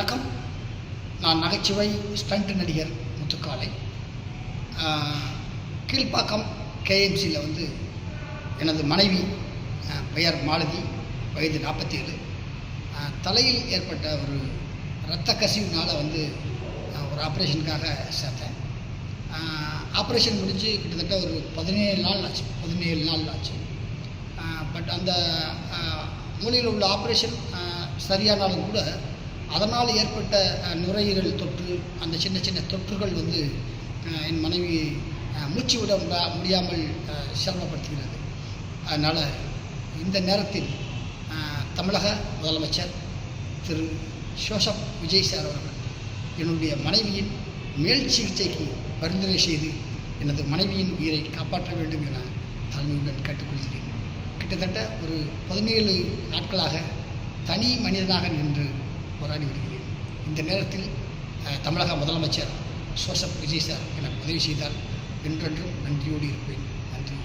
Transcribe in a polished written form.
வணக்கம். நான் நகைச்சுவை ஸ்டண்ட் நடிகர் முத்துக்காலை. கீழ்ப்பாக்கம் கேஎம்சியில் எனது மனைவி பெயர் மாலதி, வயது 47. தலையில் ஏற்பட்ட ஒரு இரத்த கசிவுனால் ஒரு ஆப்ரேஷனுக்காக சேர்த்தேன். ஆப்ரேஷன் முடிஞ்சு கிட்டத்தட்ட ஒரு 17 நாள் ஆச்சு. பட் அந்த மூலையில் உள்ள ஆப்ரேஷன் சரியானாலும் கூட அதனால் ஏற்பட்ட நுரையீரல் தொற்று, அந்த சின்ன சின்ன தொற்றுகள் என் மனைவி மூச்சு விட முடியாமல் சிரமப்படுத்துகிறது. அதனால் இந்த நேரத்தில் தமிழக முதலமைச்சர் திரு ஜோசப் விஜய் சார் அவர்கள் என்னுடைய மனைவியின் மேல் சிகிச்சைக்கு பரிந்துரை செய்து எனது மனைவியின் உயிரை காப்பாற்ற வேண்டும் என தாழ்மையுடன் கேட்டுக்கொள்கிறேன். கிட்டத்தட்ட ஒரு 17 நாட்களாக தனி மனிதனாக நின்று போராடி வருகிறேன். இந்த நேரத்தில் தமிழக முதலமைச்சர் ஜோசப் விஜய் சார் எனக்கு உதவி செய்தால் என்றென்றும் நன்றியோடு இருப்பேன். நன்றி.